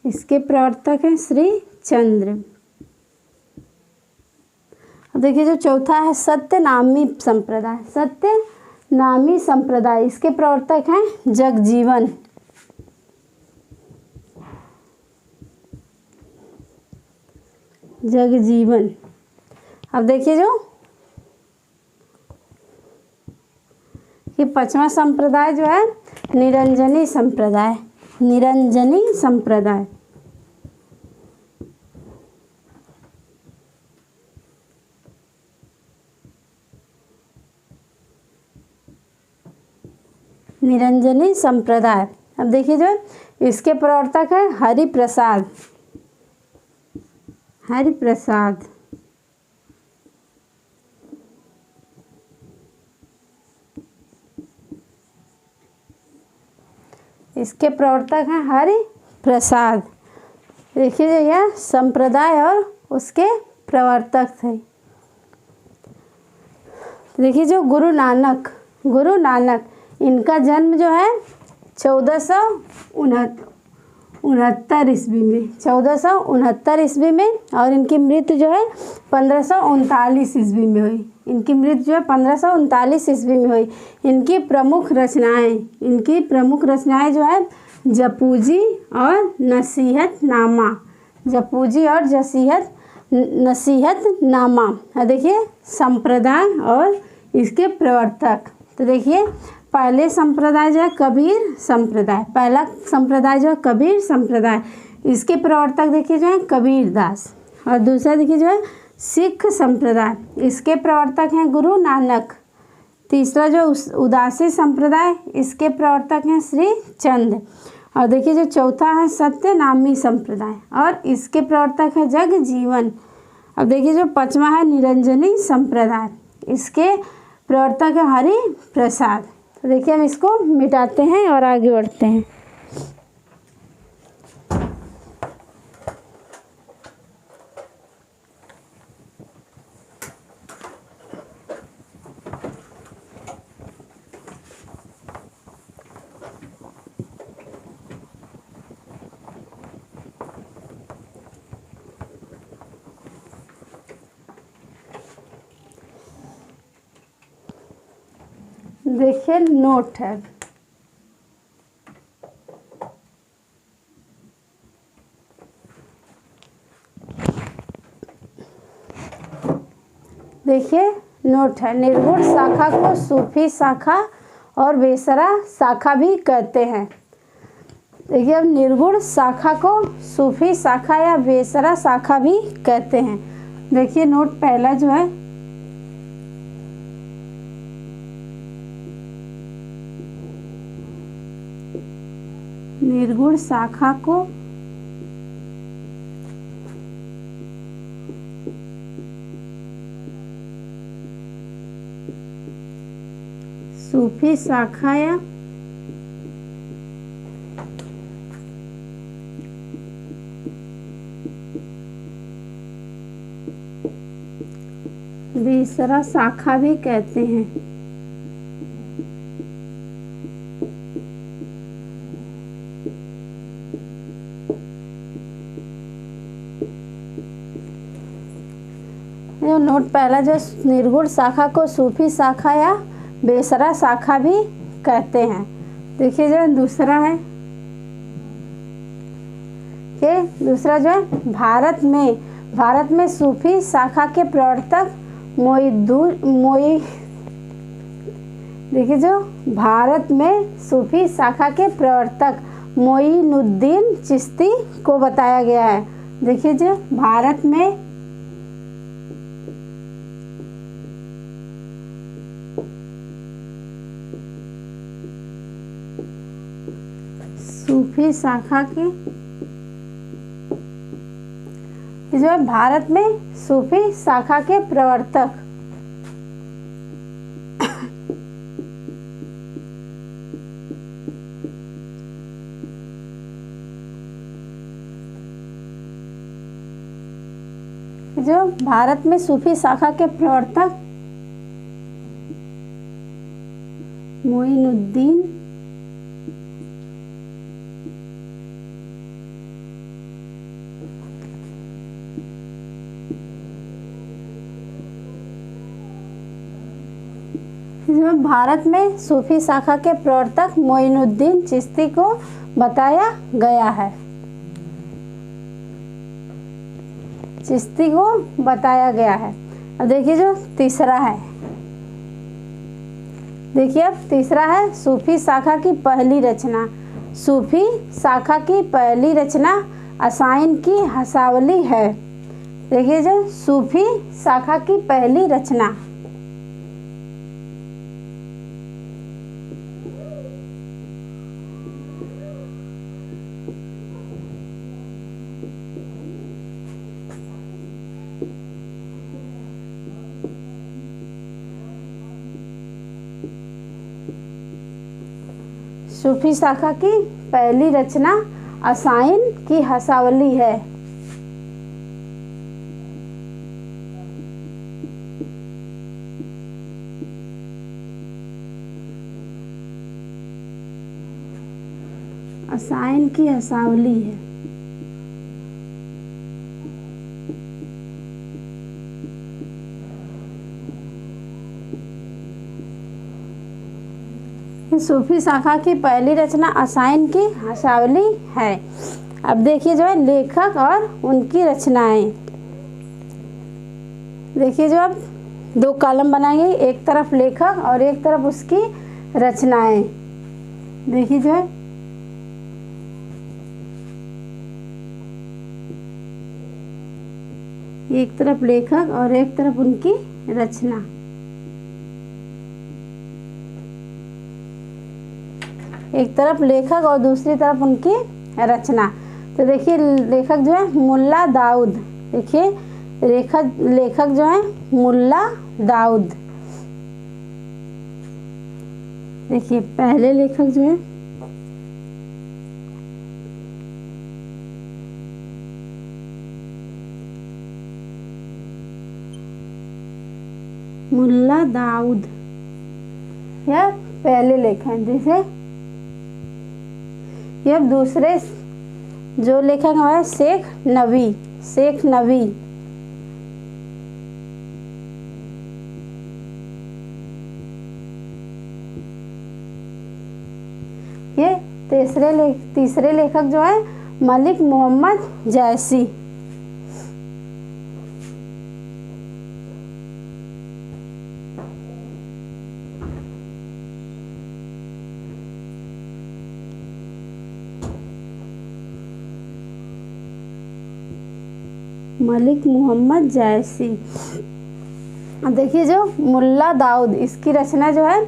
इसके प्रवर्तक हैं श्री चंद्र। अब देखिए जो चौथा है सत्यनामी संप्रदाय। सत्यनामी संप्रदाय, इसके प्रवर्तक हैं जगजीवन। जगजीवन। अब देखिए जो ये पांचवा संप्रदाय जो है निरंजनी संप्रदाय। निरंजनी संप्रदाय। निरंजनी संप्रदाय। अब देखिए जो इसके प्रवर्तक है हरिप्रसाद। हरिप्रसाद इसके प्रवर्तक हैं हरिप्रसाद। देखिए जो यह संप्रदाय और उसके प्रवर्तक थे। देखिए जो गुरु नानक इनका जन्म जो है 1469 ईस्वी में, 1469 ईस्वी में, और इनकी मृत्यु जो है 1539 ईस्वी में हुई। इनकी मृत्यु जो है 1539 ईस्वी में हुई। इनकी प्रमुख रचनाएं जो है जपूजी और नसीहतनामा। जपूजी और नसीहतनामा। देखिए संप्रदाय और इसके प्रवर्तक। तो देखिए पहले संप्रदाय जो है कबीर संप्रदाय। पहला संप्रदाय जो है कबीर संप्रदाय। इसके प्रवर्तक देखिए जो है कबीरदास। और दूसरा देखिए जो है सिख संप्रदाय। इसके प्रवर्तक हैं गुरु नानक। तीसरा जो उदासी संप्रदाय, इसके प्रवर्तक हैं श्री चंद। और देखिए जो चौथा है सत्यनामी संप्रदाय और इसके प्रवर्तक है जगजीवन। अब देखिए जो पांचवा है निरंजनी संप्रदाय। इसके प्रवर्तक है हरि प्रसाद। तो देखिए हम इसको मिटाते हैं और आगे बढ़ते हैं। देखिए नोट है। देखिए नोट है। निर्गुण शाखा को सूफी शाखा और बेसरा शाखा भी कहते हैं। देखिए अब निर्गुण शाखा को सूफी शाखा या बेसरा शाखा भी कहते हैं। देखिए नोट पहला जो है निर्गुण शाखा को सूफी शाखा या बेसरा शाखा भी कहते हैं। नोट पहला जो निर्गुण शाखा को सूफी शाखा या बेसरा शाखा भी कहते हैं। देखिए जो दूसरा है कि दूसरा जो है भारत में सूफी शाखा के प्रवर्तक देखिए जो भारत में सूफी शाखा के प्रवर्तक मोइनुद्दीन चिश्ती को बताया गया है। देखिए जो भारत में सूफी शाखा के जो है भारत में सूफी शाखा के प्रवर्तक जो भारत में सूफी शाखा के प्रवर्तक मोइनुद्दीन जिसमें भारत में सूफी शाखा के प्रवर्तक मोइनुद्दीन चिश्ती को बताया गया है। चिश्ती को बताया गया है। अब देखिए जो तीसरा है, देखिए अब तीसरा है सूफी शाखा की पहली रचना। सूफी शाखा की पहली रचना असाइन की हसावली है। देखिए जो सूफी शाखा की पहली रचना सूफी शाखा की पहली रचना असाइन की हंसावली है। असाइन की हंसावली है। सूफी शाखा की पहली रचना असाइन की हंसावली है। अब देखिए जो है लेखक और उनकी रचनाएं। देखिए जो अब 2 कॉलम बनाएंगे, एक तरफ लेखक और एक तरफ उसकी रचनाएं। देखिए जो है एक तरफ लेखक और एक तरफ उनकी रचना। एक तरफ लेखक और दूसरी तरफ उनकी रचना। तो देखिए लेखक जो है मुल्ला दाऊद। देखिए लेखक जो है मुल्ला दाऊद। देखिए पहले लेखक जो है मुल्ला दाऊद, यह पहले लेखक हैं। जैसे यह दूसरे जो लेखक है शेख नबी। शेख नबी ये तीसरे लेखक जो है मलिक मोहम्मद जैसी। मलिक मोहम्मद जैसी। अब देखिए जो मुल्ला दाऊद, इसकी रचना जो है,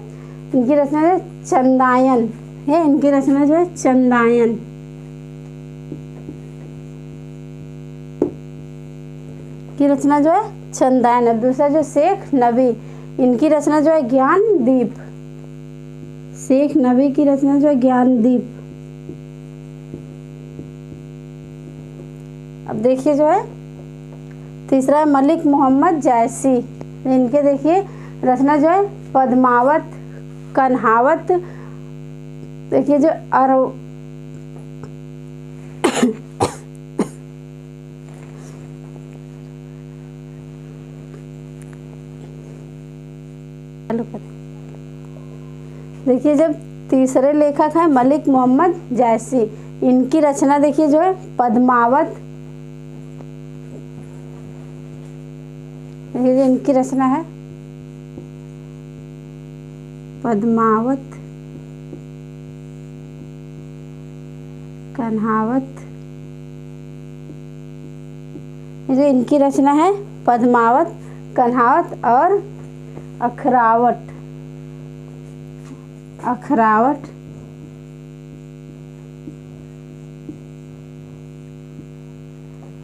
इनकी रचना जो चंदायन है। इनकी रचना जो है चंदायन। की रचना जो है चंदायन। अब दूसरा जो शेख नबी, इनकी रचना जो है ज्ञान दीप। शेख नबी की रचना जो है ज्ञान दीप। अब देखिए जो है तीसरा है मलिक मोहम्मद जैसी। इनके देखिए रचना जो है पद्मावत, कन्हावत। देखिए जो देखिए जब तीसरे लेखक है मलिक मोहम्मद जैसी। इनकी रचना देखिए जो है पद्मावत। देखिए इनकी रचना है पद्मावत, कन्हावत। ये जो इनकी रचना है पद्मावत, कन्हावत और अखरावट। अखरावट।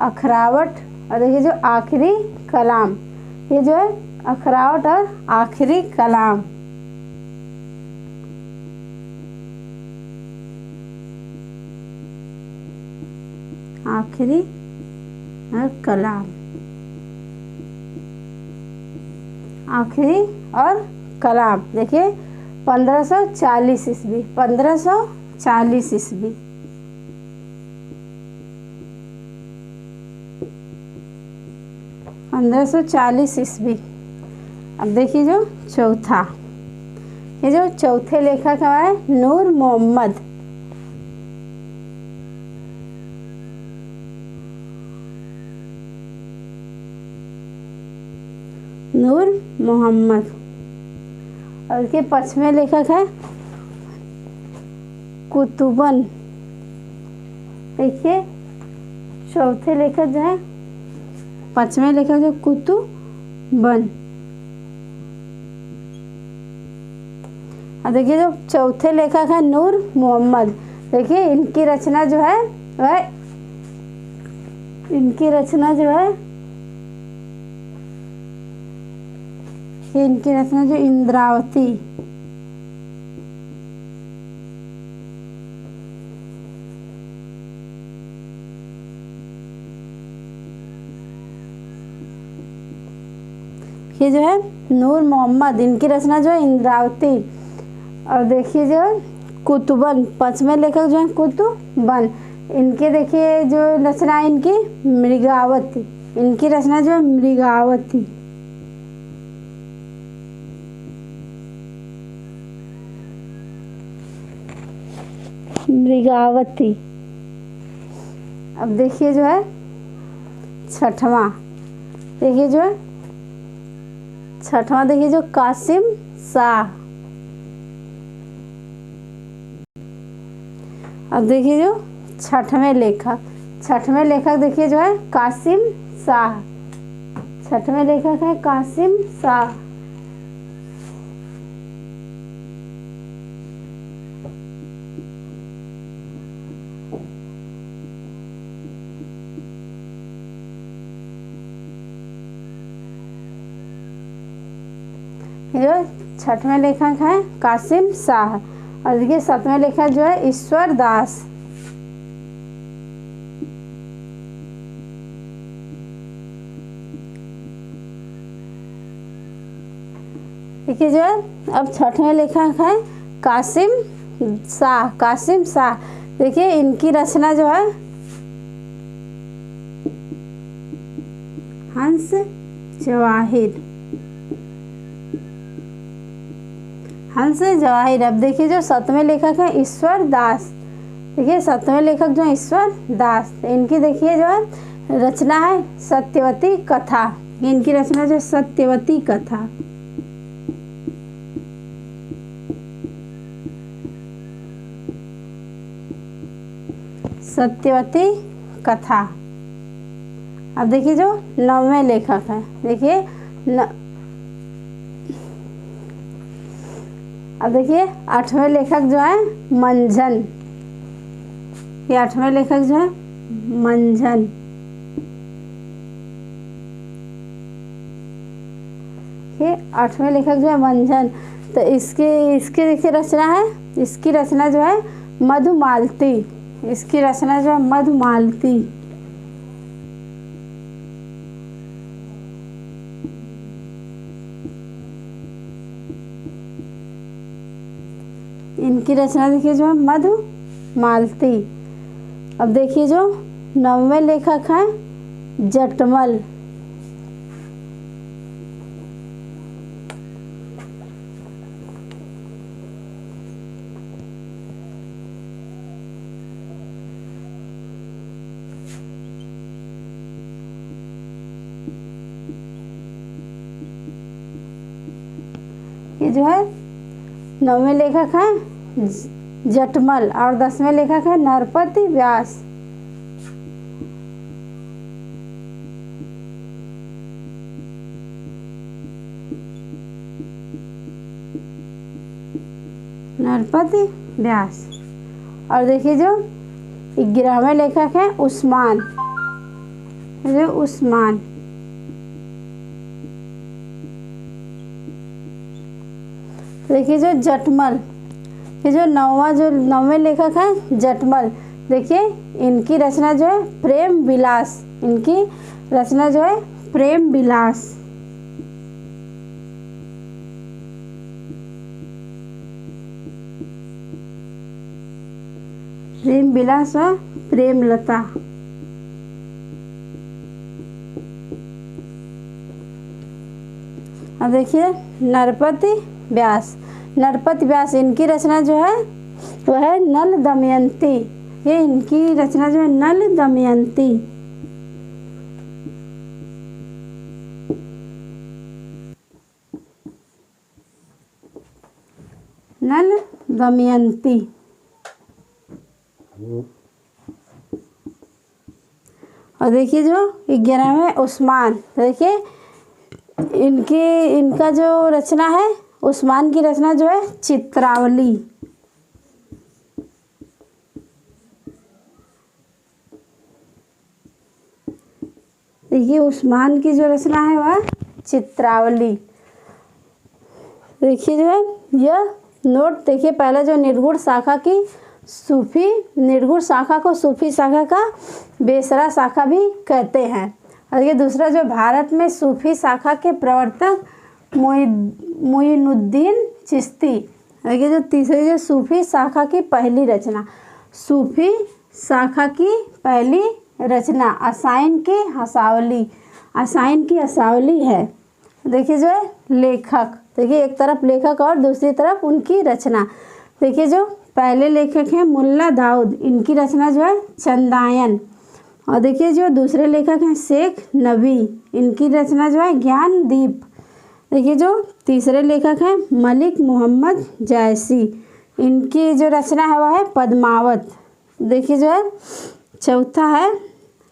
अखरावट और देखिए जो आखिरी कलाम। ये जो है अखरावट और आखिरी कलाम। आखिरी और कलाम। आखिरी और कलाम। देखिए 1540 ईस्वी। 1540 ईस्वी। ईस्वी। अब देखिए जो चौथा, ये जो चौथे लेखक है नूर मोहम्मद। नूर मोहम्मद। और इसके 5वें लेखक है कुतुबन। देखिए चौथे लेखक जो है, 5वें लेखक जो कुतुबन। अब देखिए जो चौथे लेखक है नूर मोहम्मद। देखिए इनकी रचना जो है वह, इनकी रचना जो है, इनकी रचना जो इंद्रावती। देखिए जो है नूर मोहम्मद, इनकी रचना जो है इंद्रावती। और देखिए जो है कुतुबन, 5वें लेखक जो है कुतुबन, इनके देखिए जो रचना है इनकी मृगावती, इनकी रचना जो है मृगावती। मृगावती। अब देखिए जो है 6वां, देखिए जो है 6वां, देखिए जो कासिम शाह। अब देखिए जो 6वें लेखक देखिए जो है कासिम शाह, 6वें लेखक है कासिम शाह। जो 6वें लेखक है कासिम शाह। और देखिए 7वें लेखक जो है ईश्वर दास। देखिए जो है अब 6वें लेखक है कासिम शाह। देखिए इनकी रचना जो है हंस जवाहिर। अब देखिए जो 7वें लेखक है ईश्वर दास। देखिए 7वें लेखक जो है ईश्वर दास, इनकी देखिए जो है रचना है सत्यवती कथा। इनकी रचना जो है सत्यवती कथा। सत्यवती कथा। अब देखिए जो 9वें लेखक है, देखिए अब देखिए 8वें लेखक जो है मंझन। ये 8वें लेखक जो है मंझन। ये 8वें लेखक जो है मंझन। तो इसकी देखिए रचना है, इसकी रचना जो है मधुमालती। इसकी रचना जो है मधुमालती। इनकी रचना देखिए जो है मधुमालती। अब देखिए जो 9वें लेखक हैं जटमल। ये जो है 9वें लेखक हैं जटमल। और 10वें लेखक है नरपति व्यास। नरपति व्यास। और देखिए जो 11वें लेखक है उस्मान। जो उस्मान। देखिए जो जटमल, ये जो 9वें लेखक हैं जटमल। देखिए इनकी रचना जो है प्रेम विलास। इनकी रचना जो है प्रेम विलास। प्रेम विलास और प्रेमलता। अब देखिए नरपति व्यास। नरपति व्यास, इनकी रचना जो है वह है नल दमयंती। ये इनकी रचना जो है नल दमयंती। नल दमयंती। और देखिए जो 11वें उस्मान। देखिए इनका जो रचना है, उस्मान की रचना जो है चित्रावली। देखिए उस्मान की जो रचना है वह चित्रावली। देखिए जो है यह नोट, देखिए पहला जो निर्गुण शाखा को सूफी शाखा का बेसरा शाखा भी कहते हैं। और ये दूसरा जो भारत में सूफी शाखा के प्रवर्तक मोइनुद्दीन चिश्ती। और ये जो तीसरी जो सूफी शाखा की पहली रचना, सूफी शाखा की पहली रचना असाइन की हसावली, असाइन की हसावली है। देखिए जो है लेखक, देखिए एक तरफ लेखक और दूसरी तरफ उनकी रचना। देखिए जो पहले लेखक हैं मुल्ला दाऊद, इनकी रचना जो है चंदायन। और देखिए जो दूसरे लेखक हैं शेख नबी, इनकी रचना जो है ज्ञान दीप। देखिए जो तीसरे लेखक हैं मलिक मोहम्मद जैसी, इनकी जो रचना है वह है पद्मावत। देखिए जो है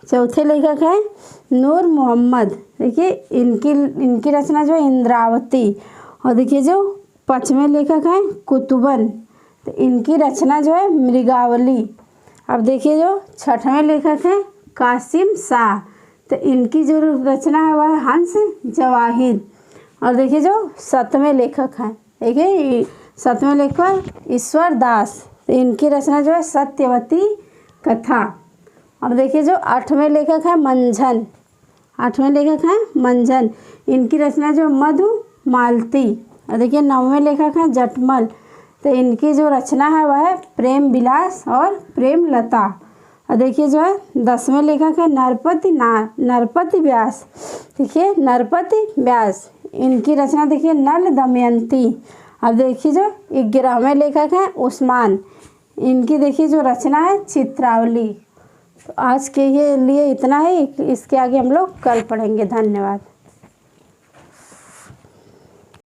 चौथे लेखक हैं नूर मोहम्मद, देखिए इनकी रचना जो है इंद्रावती। और देखिए जो पांचवें लेखक हैं कुतुबन, तो इनकी रचना जो है मृगावली। अब देखिए जो छठवें लेखक हैं कासिम शाह, तो इनकी जो रचना है वह है हंस जवाहिर। और देखिए जो सातवें लेखक हैं, देखिए सातवें लेखक ईश्वर दास, तो इनकी रचना जो है सत्यवती कथा। अब देखिए जो आठवें लेखक हैं मंझन, इनकी रचना जो मधु मालती। और देखिए नौवें लेखक हैं जटमल, तो इनकी जो रचना है वह है प्रेम विलास और प्रेम लता। और देखिए जो है 10वें लेखक है नरपति व्यास, देखिए नरपति व्यास, इनकी रचना देखिए नल दमयंती। अब देखिए जो 11वें लेखक हैं उस्मान, इनकी देखिए जो रचना है चित्रावली। तो आज के लिए इतना ही, इसके आगे हम लोग कल पढ़ेंगे। धन्यवाद।